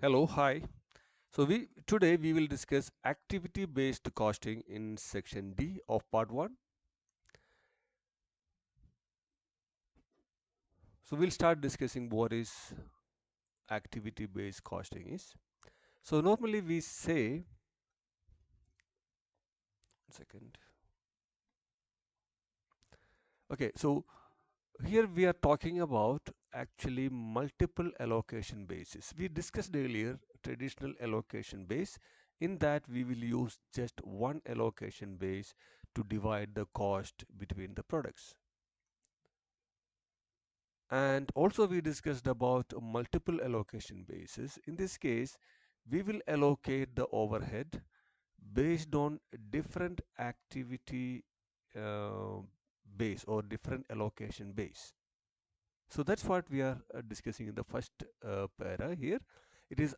Hello, hi. So we today we will discuss activity based costing in section D of part 1. So we'll start discussing what is activity based costing is. So normally we say, second. Okay, so here we are talking about actually multiple allocation basis. We discussed earlier traditional allocation base. In that we will use just one allocation base to divide the cost between the products. And also we discussed about multiple allocation bases. In this case, we will allocate the overhead based on different activity uh, base or different allocation base. So that's what we are discussing in the first para here. It is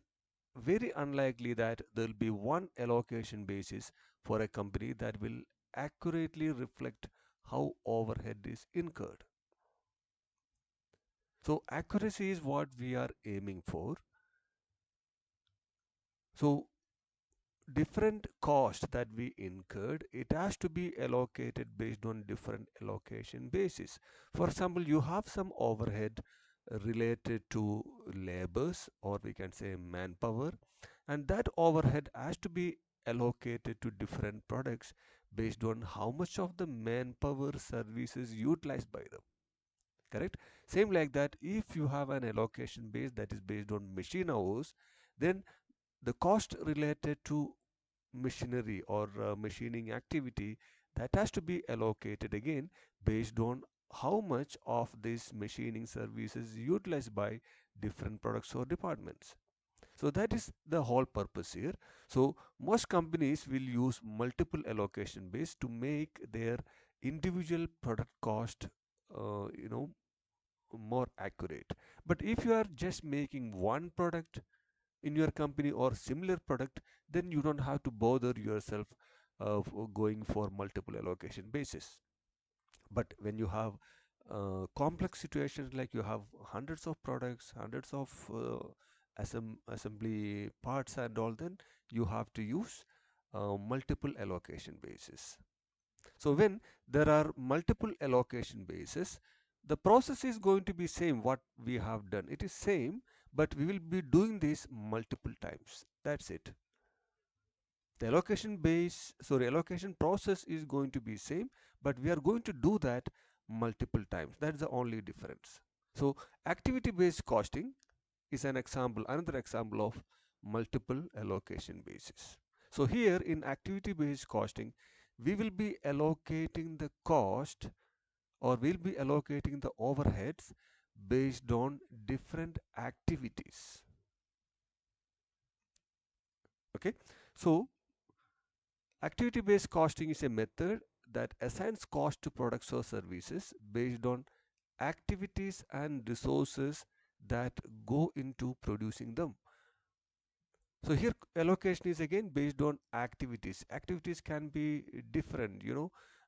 very unlikely that there will be one allocation basis for a company that will accurately reflect how overhead is incurred. So accuracy is what we are aiming for. So different cost that we incurred, it has to be allocated based on different allocation basis. For example, you have some overhead related to labors, or we can say manpower, and that overhead has to be allocated to different products based on how much of the manpower services utilized by them. Correct? Same like that, if you have an allocation base that is based on machine hours, then the cost related to machinery or machining activity, that has to be allocated again based on how much of this machining service is utilized by different products or departments. So that is the whole purpose here. So most companies will use multiple allocation base to make their individual product cost more accurate. But if you are just making one product in your company or similar product, then you don't have to bother yourself going for multiple allocation basis. But when you have complex situations, like you have hundreds of products, hundreds of assembly parts and all, then you have to use multiple allocation basis. So when there are multiple allocation bases, the process is going to be same what we have done. It is same, but we will be doing this multiple times. That's it. The allocation process is going to be same, but we are going to do that multiple times. That's the only difference. So activity based costing is another example of multiple allocation basis. So here in activity based costing, we will be allocating the cost, or we'll be allocating the overheads based on different activities. Okay, so activity based costing is a method that assigns cost to products or services based on activities and resources that go into producing them. So here allocation is again based on activities. Activities can be different,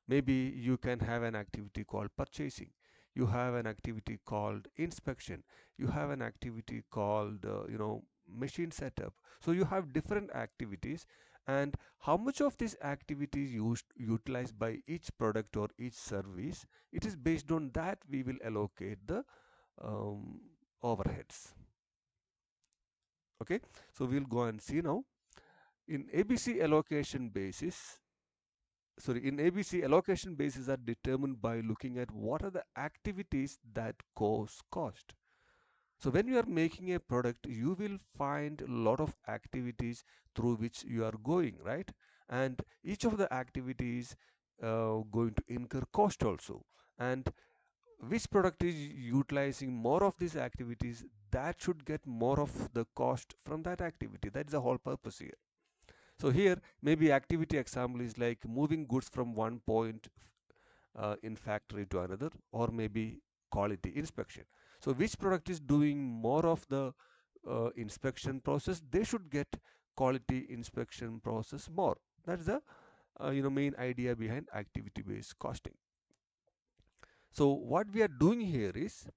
maybe you can have an activity called purchasing, you have an activity called inspection, you have an activity called machine setup. So you have different activities, and how much of these activities utilized by each product or each service, it is based on that we will allocate the um, overheads. Okay, so we'll go and see now. In ABC allocation basis, in ABC allocation bases are determined by looking at what are the activities that cause cost. So when you are making a product, you will find a lot of activities through which you are going, right? And each of the activities going to incur cost also. And which product is utilizing more of these activities, that should get more of the cost from that activity. That is the whole purpose here. So here maybe activity example is like moving goods from one point in factory to another, or maybe quality inspection. So which product is doing more of the inspection process, they should get quality inspection process more. That's the main idea behind activity based costing. So what we are doing here is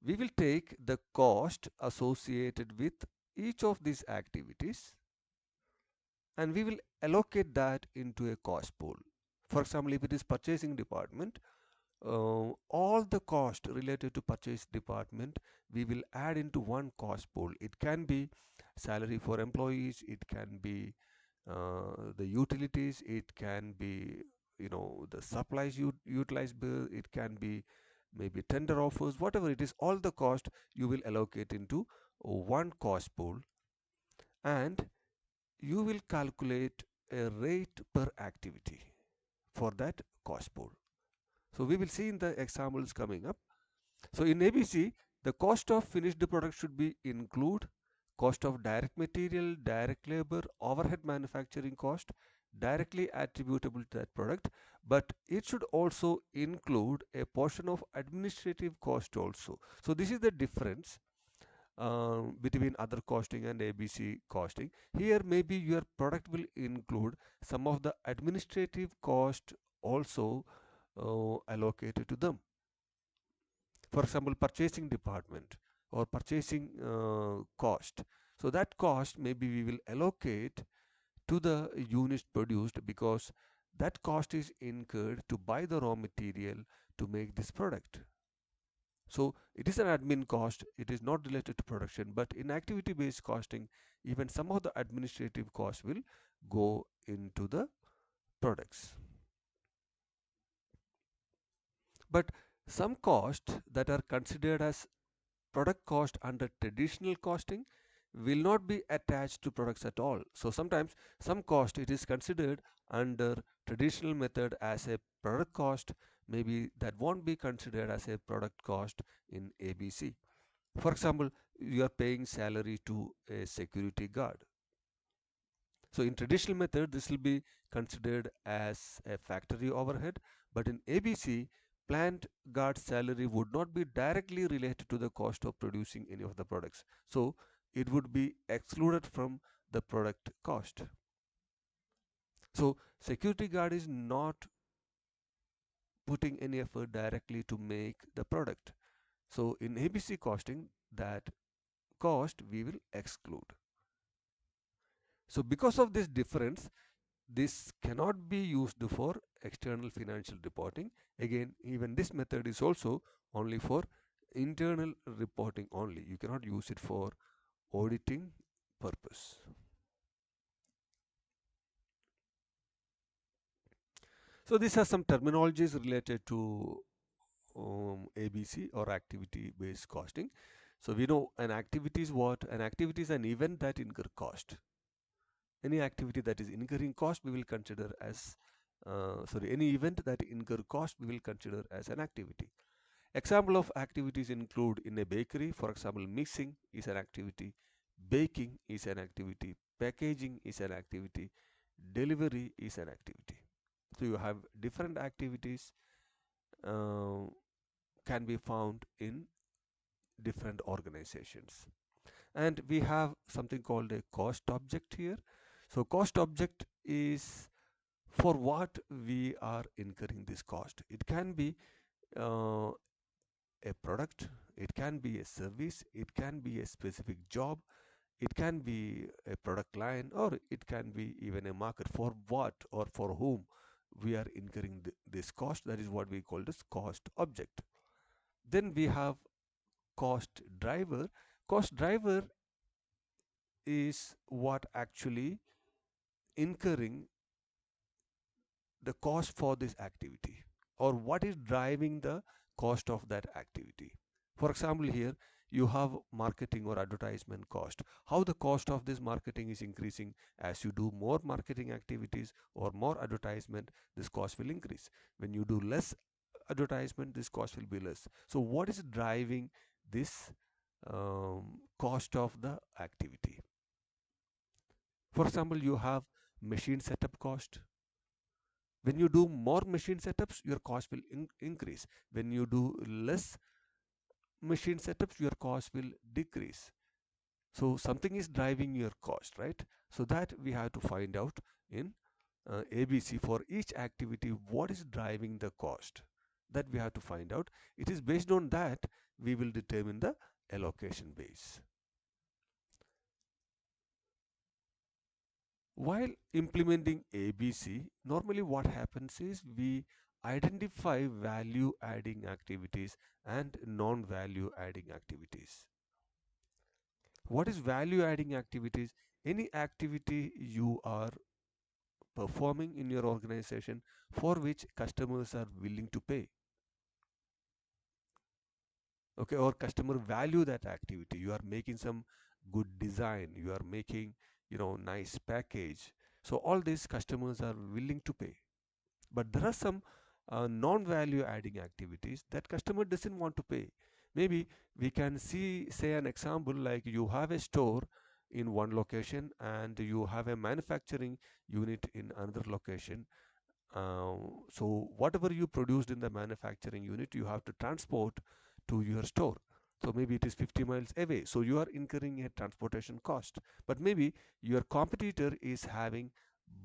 we will take the cost associated with each of these activities and we will allocate that into a cost pool. For example, if it is purchasing department, all the cost related to purchase department we will add into one cost pool. It can be salary for employees, it can be the utilities, it can be the supplies utilized bill, it can be maybe tender offers, whatever it is, all the cost you will allocate into one cost pool, and you will calculate a rate per activity for that cost pool. So we will see in the examples coming up. So in ABC, the cost of finished product should be include cost of direct material, direct labor, overhead manufacturing cost directly attributable to that product, but it should also include a portion of administrative cost also. So this is the difference between other costing and ABC costing. Here maybe your product will include some of the administrative cost also allocated to them. For example, purchasing department or purchasing cost. So that cost maybe we will allocate to the units produced because that cost is incurred to buy the raw material to make this product. So it is an admin cost, it is not related to production, but in activity based costing, even some of the administrative costs will go into the products. But some costs that are considered as product cost under traditional costing will not be attached to products at all. So sometimes some cost it is considered under traditional method as a product cost, maybe that won't be considered as a product cost in ABC. For example, you are paying salary to a security guard. So in traditional method, this will be considered as a factory overhead, but in ABC, plant guard salary would not be directly related to the cost of producing any of the products. So it would be excluded from the product cost. So security guard is not putting any effort directly to make the product. So in ABC costing, that cost we will exclude. So because of this difference, this cannot be used for external financial reporting. Again, even this method is also only for internal reporting only. You cannot use it for auditing purpose. So these are some terminologies related to ABC or activity based costing. So we know an activity is what? An activity is an event that incur cost. Any activity that is incurring cost we will consider as any event that incur cost we will consider as an activity. Example of activities include in a bakery, for example, mixing is an activity, baking is an activity, packaging is an activity, delivery is an activity. So you have different activities uh, can be found in different organizations. And we have something called a cost object here. So cost object is for what we are incurring this cost. It can be uh, a product, it can be a service, it can be a specific job, it can be a product line, or it can be even a market. For what or for whom we are incurring this cost, that is what we call this cost object. Then we have cost driver. Cost driver is what actually incurring the cost for this activity or what is driving the cost of that activity. For example, here you have marketing or advertisement cost. How the cost of this marketing is increasing as you do more marketing activities or more advertisement, this cost will increase. When you do less advertisement, this cost will be less. So what is driving this cost of the activity? For example, you have machine setup cost. When you do more machine setups, your cost will increase. When you do less machine setups, your cost will decrease. So something is driving your cost, right? So that we have to find out in ABC for each activity, what is driving the cost. That we have to find out. It is based on that we will determine the allocation base. While implementing ABC, normally what happens is we identify value adding activities and non value adding activities. What is value adding activities? Any activity you are performing in your organization for which customers are willing to pay, okay, or customer value that activity. You are making some good design, you are making, nice package, so all these customers are willing to pay. But there are some non-value adding activities that customer doesn't want to pay. Maybe we can see, say, an example like you have a store in one location and you have a manufacturing unit in another location. So whatever you produced in the manufacturing unit, you have to transport to your store. So maybe it is 50 miles away. So you are incurring a transportation cost. But maybe your competitor is having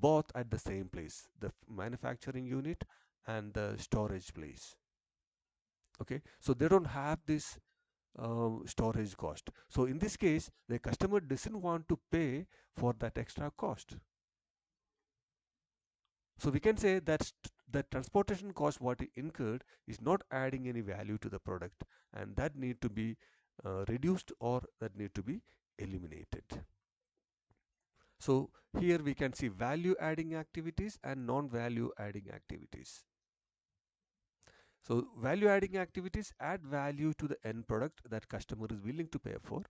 both at the same place, the manufacturing unit and the storage place. Okay, so they don't have this storage cost. So in this case, the customer doesn't want to pay for that extra cost. So we can say that the transportation cost what it incurred is not adding any value to the product, and that need to be reduced or that need to be eliminated. So here we can see value adding activities and non-value adding activities. So value adding activities add value to the end product that customer is willing to pay for.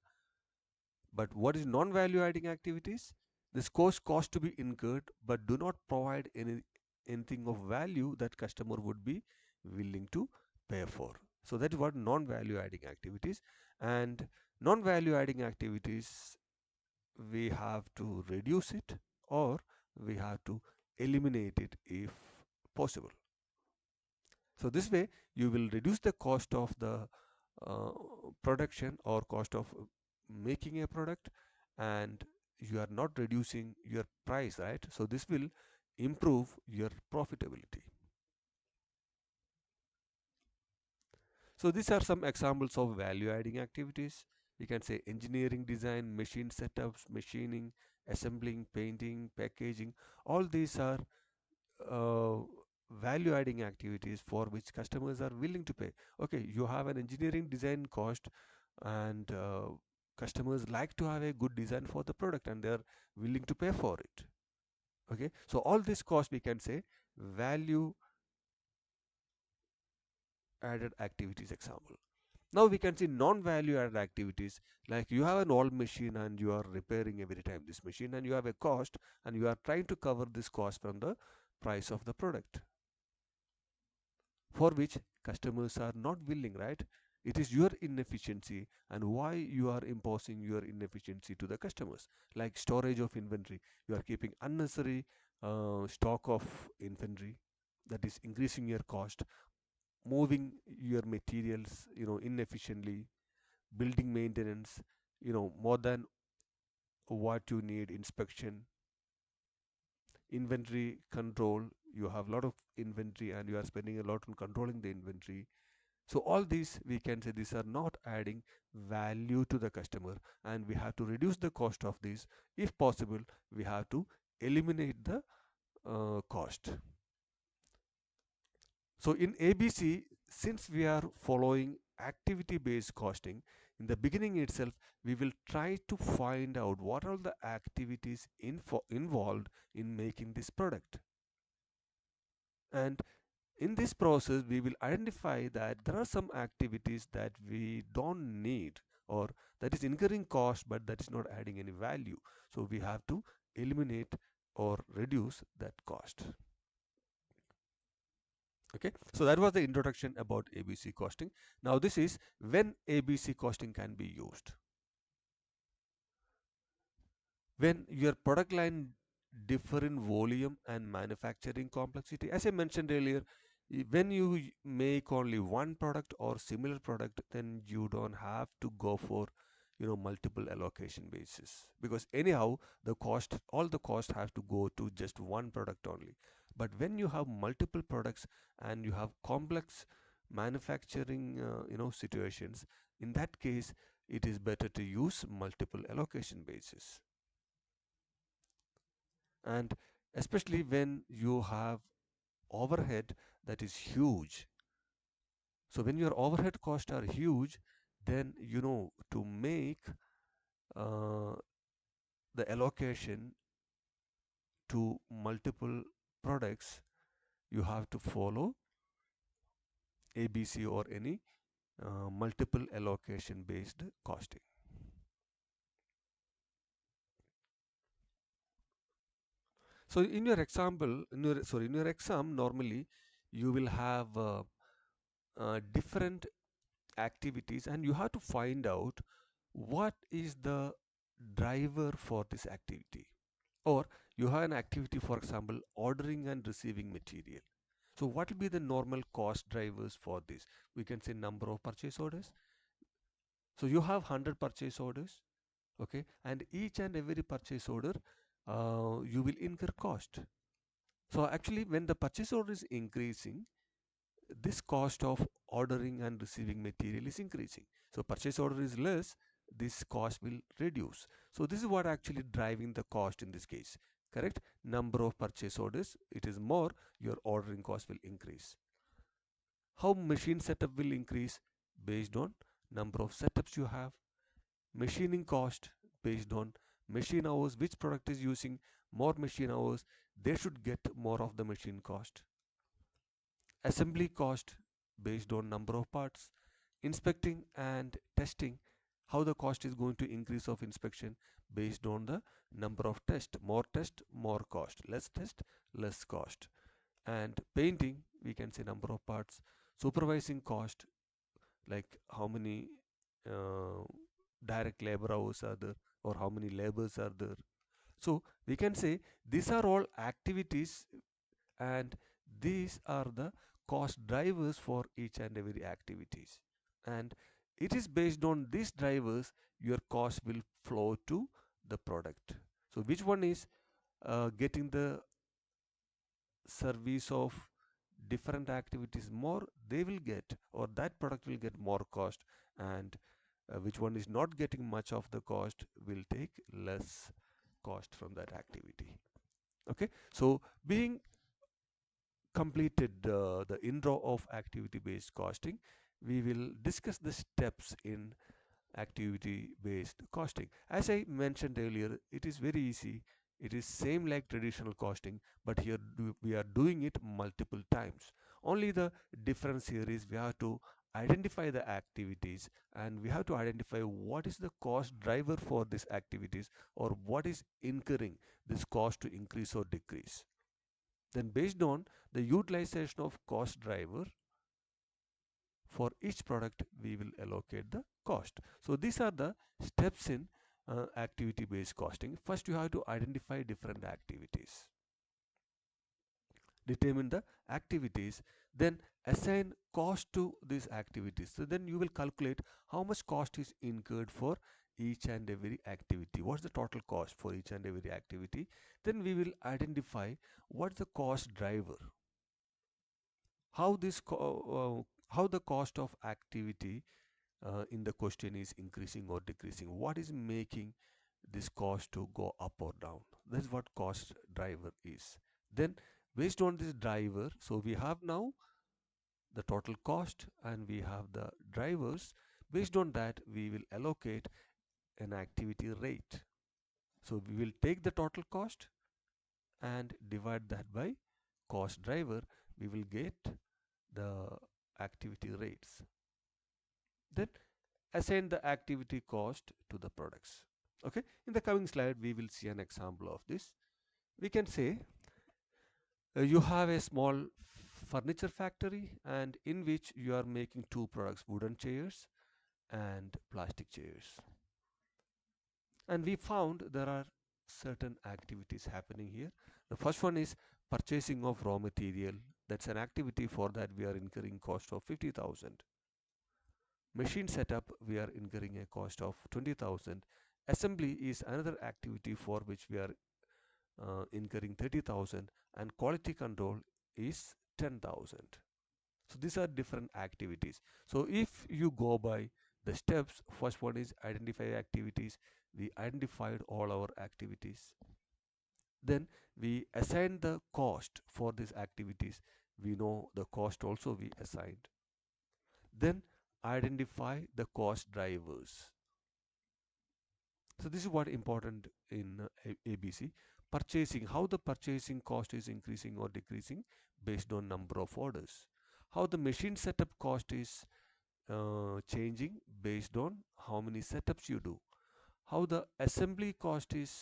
But what is non-value adding activities? This cost to be incurred but do not provide anything of value that customer would be willing to pay for. So that is what non-value adding activities. And non-value adding activities, we have to reduce it or we have to eliminate it if possible. So this way you will reduce the cost of the uh, production or cost of making a product, and you are not reducing your price, right? So this will improve your profitability. So these are some examples of value adding activities. We can say engineering design, machine setups, machining, assembling, painting, packaging. All these are uh, value adding activities for which customers are willing to pay. Okay, you have an engineering design cost, and customers like to have a good design for the product and they are willing to pay for it. Okay, so all this cost we can say value added activities example. Now we can see non-value added activities, like you have an old machine and you are repairing every time this machine and you have a cost and you are trying to cover this cost from the price of the product, for which customers are not willing, right? It is your inefficiency and why you are imposing your inefficiency to the customers, like storage of inventory. You are keeping unnecessary stock of inventory that is increasing your cost, moving your materials inefficiently, building maintenance more than what you need, inspection, inventory control. You have a lot of inventory and you are spending a lot on controlling the inventory. So all these we can say these are not adding value to the customer, and we have to reduce the cost of these. If possible, we have to eliminate the cost. So in ABC, since we are following activity based costing, in the beginning itself, we will try to find out what are the activities involved in making this product. And in this process, we will identify that there are some activities that we don't need or that is incurring cost but that is not adding any value. So we have to eliminate or reduce that cost. Okay, so that was the introduction about ABC costing. Now this is when ABC costing can be used. When your product line differ in volume and manufacturing complexity, as I mentioned earlier, when you make only one product or similar product, then you don't have to go for multiple allocation basis, because anyhow all the cost have to go to just one product only. But when you have multiple products and you have complex manufacturing situations, in that case it is better to use multiple allocation basis. And especially when you have overhead that is huge. So when your overhead costs are huge, then to make uh, the allocation to multiple products, you have to follow ABC or any multiple allocation based costing. So in your example, in your exam, normally you will have different activities, and you have to find out what is the driver for this activity. Or you have an activity, for example, ordering and receiving material. So what will be the normal cost drivers for this? We can say number of purchase orders. So you have 100 purchase orders, okay, and each and every purchase order you will incur cost. So actually when the purchase order is increasing, this cost of ordering and receiving material is increasing. So purchase order is less, this cost will reduce. So this is what actually driving the cost in this case, correct? Number of purchase orders, it is more, your ordering cost will increase. How machine setup will increase? Based on number of setups you have. Machining cost based on machine hours, which product is using more machine hours, they should get more of the machine cost. Assembly cost based on number of parts. Inspecting and testing, how the cost is going to increase of inspection based on the number of test, more cost, less test, less cost. And painting, we can say number of parts. Supervising cost, like how many uh, direct labor hours are there, or how many labors are there. So we can say these are all activities, and these are the cost drivers for each and every activities. And it is based on these drivers your cost will flow to the product. So which one is getting the service of different activities more, they will get, or that product will get more cost. And which one is not getting much of the cost will take less cost from that activity. Okay, so being completed the intro of activity based costing, we will discuss the steps in activity based costing. As I mentioned earlier, it is very easy. It is same like traditional costing, but here we are doing it multiple times. Only the difference here is we have to identify the activities, and we have to identify what is the cost driver for these activities, or what is incurring this cost to increase or decrease. Then based on the utilization of cost driver, for each product we will allocate the cost. So these are the steps in activity based costing. First you have to identify different activities, determine the activities, then assign cost to these activities. So then you will calculate how much cost is incurred for each and every activity, what's the total cost for each and every activity. Then we will identify what's the cost driver, how how the cost of activity in the question is increasing or decreasing, what is making this cost to go up or down. That's what cost driver is. Then based on this driver, so we have now the total cost and we have the drivers. Based on that we will allocate an activity rate. So we will take the total cost and divide that by cost driver, we will get the activity rates. Then assign the activity cost to the products. Okay, in the coming slide we will see an example of this. We can say you have a small furniture factory, and in which you are making two products, wooden chairs and plastic chairs. And we found there are certain activities happening here. The first one is purchasing of raw material. That's an activity, for that we are incurring cost of 50,000. Machine setup, we are incurring a cost of 20,000. Assembly is another activity for which we are incurring 30,000, and quality control is 10,000. So these are different activities. So if you go by the steps, first one is identify activities. We identified all our activities. Then we assign the cost for these activities. We know the cost also we assigned. Then identify the cost drivers. So this is what important in ABC. Purchasing, how the purchasing cost is increasing or decreasing based on number of orders. How the machine setup cost is changing based on how many setups you do. How the assembly cost is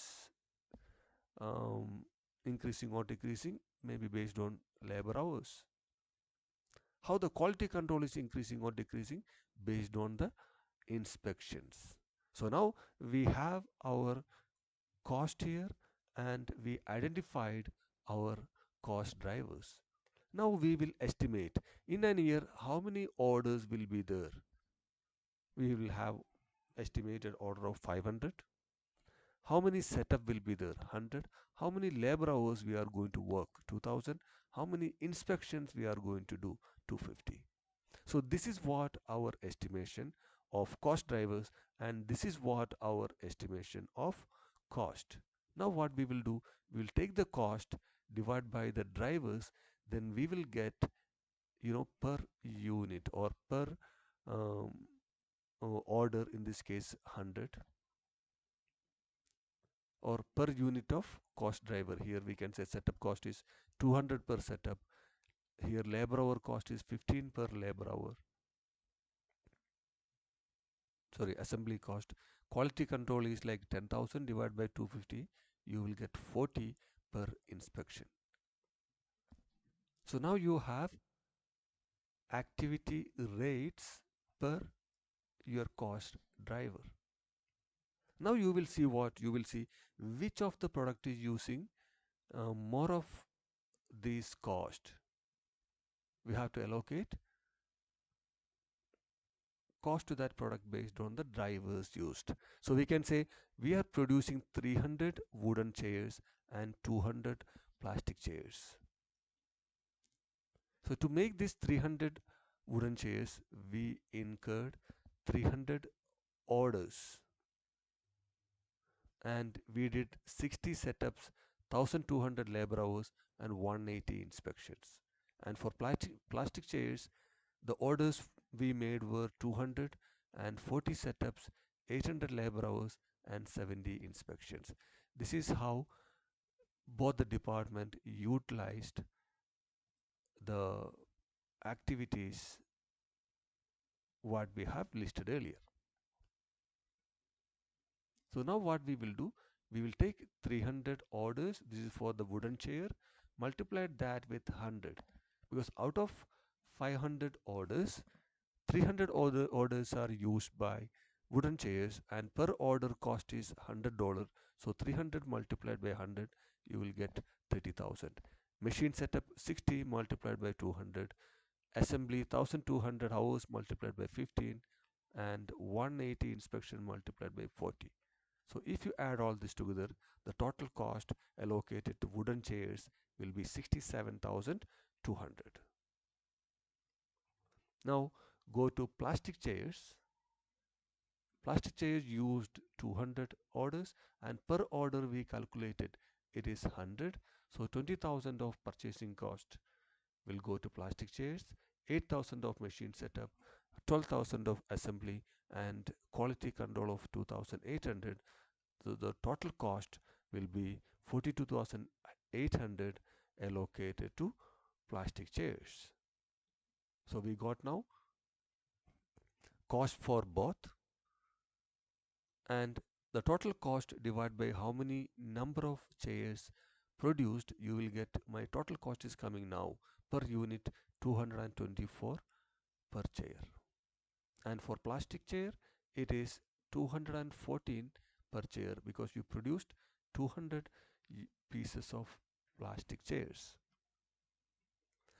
um, increasing or decreasing, maybe based on labor hours. How the quality control is increasing or decreasing based on the inspections. So now we have our cost here and we identified our cost drivers. Now we will estimate in an year how many orders will be there. We will have estimated order of 500. How many setup will be there? 100. How many labor hours we are going to work? 2000. How many inspections we are going to do? 250. So this is what our estimation of cost drivers, and this is what our estimation of cost. Now what we will do, we will take the cost, divide by the drivers, then we will get, per unit or per um, order, in this case 100, or per unit of cost driver. Here we can say setup cost is 200 per setup. Here labor hour cost is 15 per labor hour. Sorry, assembly cost. Quality control is like 10,000 divided by 250. You will get 40 per inspection. So now you have activity rates per your cost driver. Now you will see what you will see, which of the product is using more of this cost. We have to allocate cost to that product based on the drivers used. So we can say we are producing 300 wooden chairs and 200 plastic chairs. So to make this 300 wooden chairs, we incurred 300 orders and we did 60 setups, 1200 labor hours and 180 inspections. And for plastic chairs, the orders we made were 240 setups, 800 labor hours and 70 inspections. This is how both the department utilized the activities what we have listed earlier. So now what we will do, we will take 300 orders, this is for the wooden chair, multiply that with 100, because out of 500 orders, 300 orders are used by wooden chairs and per order cost is $100. So 300 multiplied by 100, you will get 30,000. Machine setup 60 multiplied by 200, assembly 1200 hours multiplied by 15, and 180 inspection multiplied by 40. So if you add all this together, the total cost allocated to wooden chairs will be 67,200. Now go to plastic chairs. Plastic chairs used 200 orders and per order we calculated it is 100. So 20,000 of purchasing cost will go to plastic chairs, 8,000 of machine setup, 12,000 of assembly and quality control of 2,800. So the total cost will be 42,800 allocated to plastic chairs. So we got now cost for both, and the total cost divided by how many number of chairs produced, you will get my total cost is coming now per unit 224 per chair, and for plastic chair it is 214 per chair because you produced 200 pieces of plastic chairs.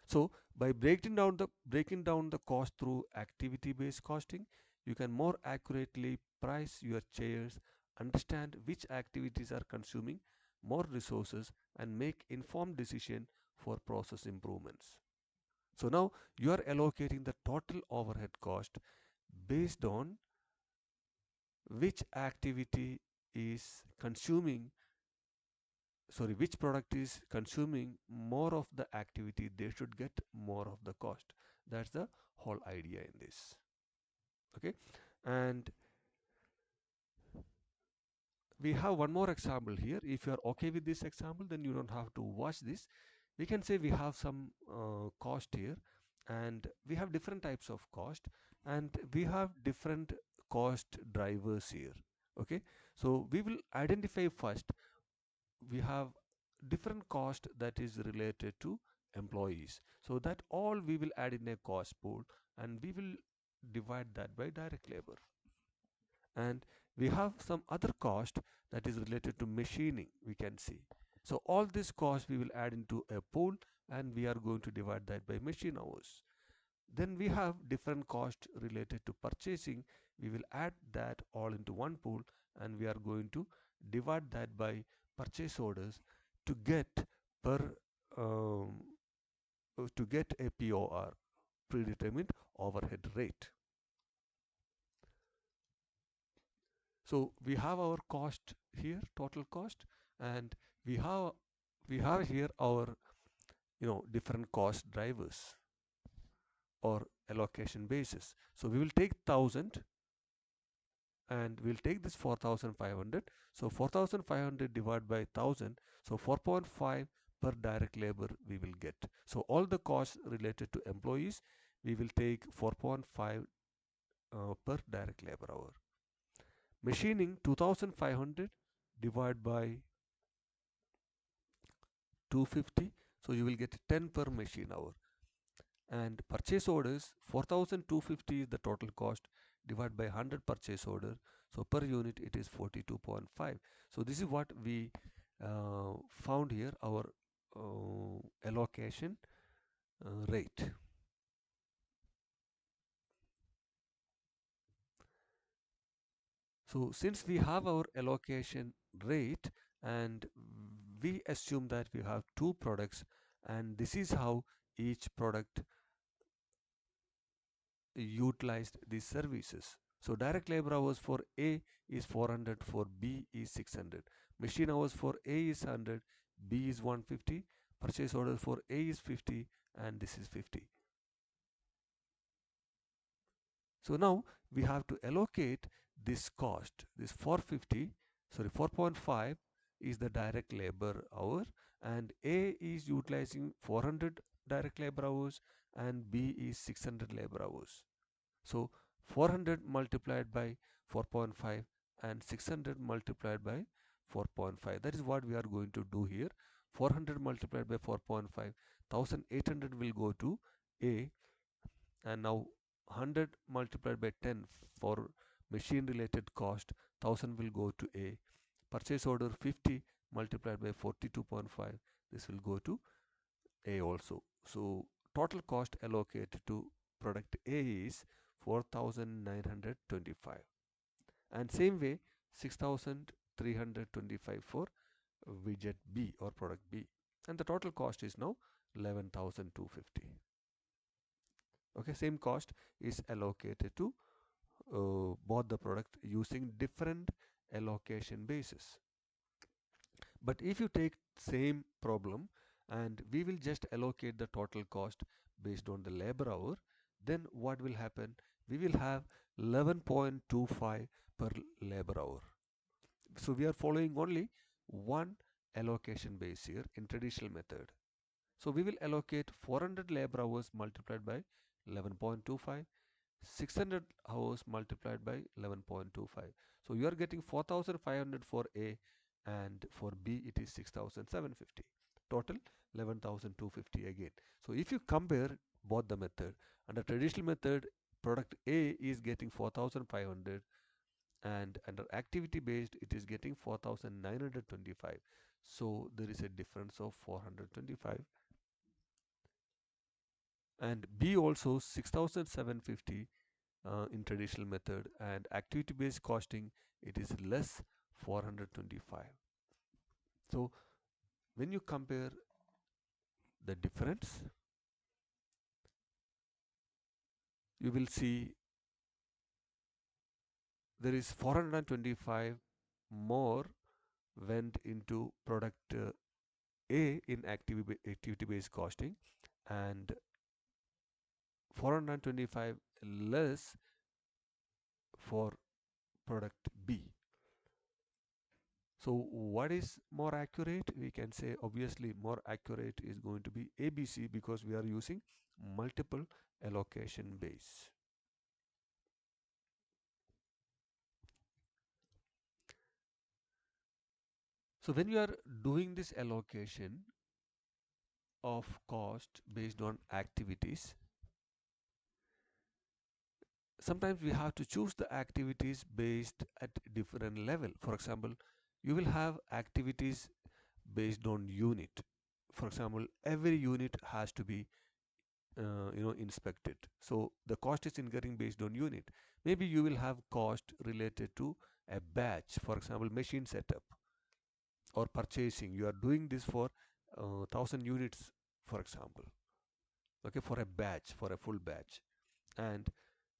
So by breaking down the cost through activity based costing, you can more accurately price your chairs, understand which activities are consuming more resources and make informed decision for process improvements. So now you are allocating the total overhead cost based on which activity is consuming which product is consuming more of the activity, they should get more of the cost. That's the whole idea in this. Okay, and we have one more example here. If you are okay with this example, then you don't have to watch this. We can say we have some cost here, and we have different types of cost, and we have different cost drivers here. Okay, so we will identify first. We have different cost that is related to employees, so that all we will add in a cost pool, and we will divide that by direct labor. And we have some other cost that is related to machining, we can see. So all this cost we will add into a pool, and we are going to divide that by machine hours. Then we have different cost related to purchasing. We will add that all into one pool, and we are going to divide that by purchase orders to get per um, to get a POR, predetermined overhead rate. So we have our cost here, total cost, and we have here our different cost drivers or allocation basis. So we will take 1000, and we'll take this 4500. So 4500 divided by 1000, so 4.5 per direct labor we will get. So all the costs related to employees, we will take 4.5 per direct labor hour. Machining 2500 divided by 250, so you will get 10 per machine hour. And purchase orders 4250 is the total cost, divided by 100 purchase order, so per unit it is 42.5. So this is what we found here, our allocation rate. So since we have our allocation rate, and we assume that we have two products, and this is how each product utilized these services. So direct labor hours for A is 400, for B is 600. Machine hours for A is 100, B is 150. Purchase order for A is 50, and this is 50. So now we have to allocate this cost. This 4.5 is the direct labor hour, and A is utilizing 400 direct labor hours, and B is 600 labor hours. So 400 multiplied by 4.5 and 600 multiplied by 4.5. That is what we are going to do here. 400 multiplied by 4.5, 1800 will go to A, and now 100 multiplied by 10 for machine related cost, 1000 will go to A. Purchase order 50 multiplied by 42.5, this will go to A also. So total cost allocated to product A is 4925, and same way 6325 for widget B or product B, and the total cost is now 11250. Okay, same cost is allocated to both the product using different allocation basis. But if you take same problem, and we will just allocate the total cost based on the labor hour, then what will happen? We will have 11.25 per labor hour. So we are following only one allocation base here in traditional method. So we will allocate 400 labor hours multiplied by 11.25, 600 hours multiplied by 11.25. So you are getting 4500 for A, and for B it is 6750. Total 11250 again. So if you compare both the method, under traditional method product A is getting 4500, and under activity based it is getting 4925. So there is a difference of 425. And B also 6750 in traditional method, and activity based costing it is less 425. So when you compare the difference, you will see there is 425 more went into product A in activity based costing, and 425 less for product B. So what is more accurate? We can say obviously more accurate is going to be ABC, because we are using multiple allocation base. So when you are doing this allocation of cost based on activities, sometimes we have to choose the activities based at different level. For example, you will have activities based on unit. For example, every unit has to be inspected, so the cost is incurring based on unit. Maybe you will have cost related to a batch, for example machine setup or purchasing. You are doing this for 1000 units, for example, okay, for a batch, for a full batch. And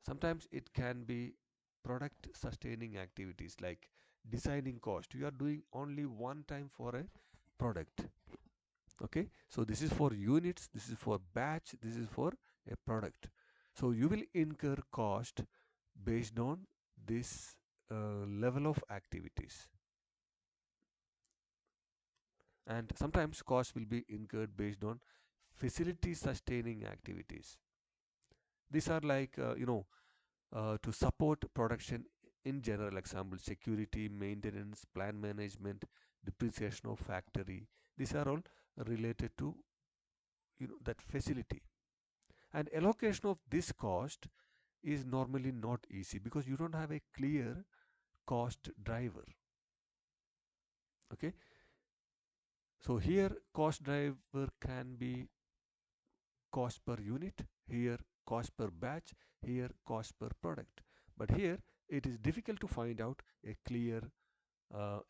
sometimes it can be product sustaining activities like designing cost. You are doing only one time for a product, okay, so this is for units, this is for batch, this is for a product. So you will incur cost based on this level of activities, and sometimes cost will be incurred based on facility sustaining activities. These are like to support production in general. Example, security, maintenance, plant management, depreciation of factory. These are all related to that facility. And allocation of this cost is normally not easy because you don't have a clear cost driver. Okay, so here cost driver can be cost per unit, here cost per batch, here cost per product. But here it is difficult to find out a clear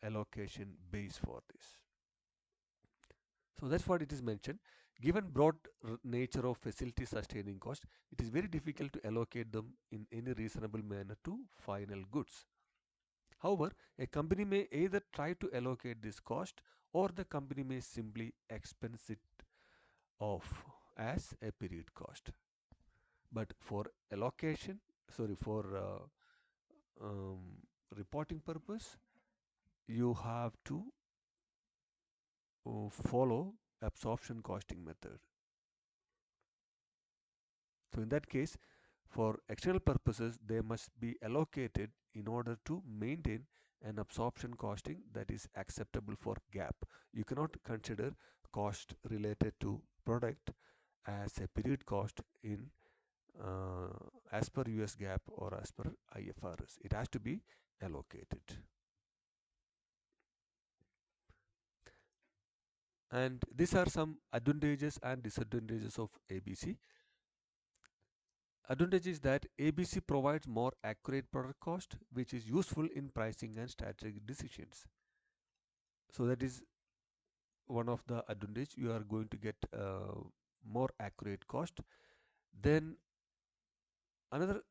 allocation base for this. So that's what it is mentioned. Given broad nature of facility sustaining cost, it is very difficult to allocate them in any reasonable manner to final goods. However, a company may either try to allocate this cost, or the company may simply expense it off as a period cost. But for allocation, sorry, for reporting purpose, you have to follow absorption costing method. So in that case, for external purposes, they must be allocated in order to maintain an absorption costing that is acceptable for GAAP. You cannot consider cost related to product as a period cost in as per US GAAP or as per IFRS. It has to be allocated. And these are some advantages and disadvantages of ABC. Advantage is that ABC provides more accurate product cost, which is useful in pricing and strategic decisions. So that is one of the advantage. You are going to get more accurate cost. Then another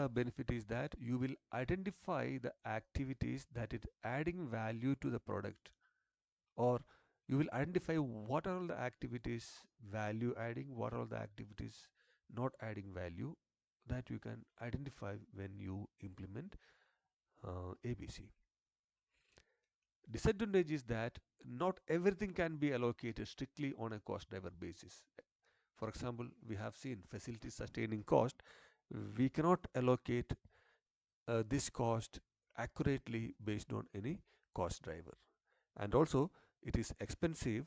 benefit is that you will identify the activities that is adding value to the product, or you will identify what are the activities value adding, what are the activities not adding value, that you can identify when you implement ABC. Disadvantage is that not everything can be allocated strictly on a cost driver basis. For example, we have seen facility sustaining cost. We cannot allocate this cost accurately based on any cost driver. And also, it is expensive.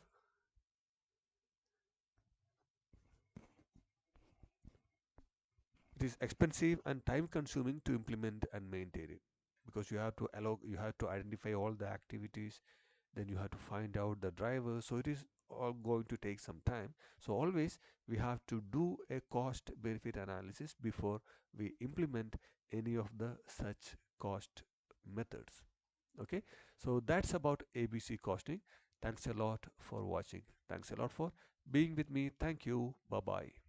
It is expensive and time consuming to implement and maintain it, because you have to identify all the activities, then you have to find out the drivers, so it is all going to take some time. So always we have to do a cost benefit analysis before we implement any of the such cost methods. Okay, so that's about ABC costing. Thanks a lot for watching. Thanks a lot for being with me. Thank you. Bye bye.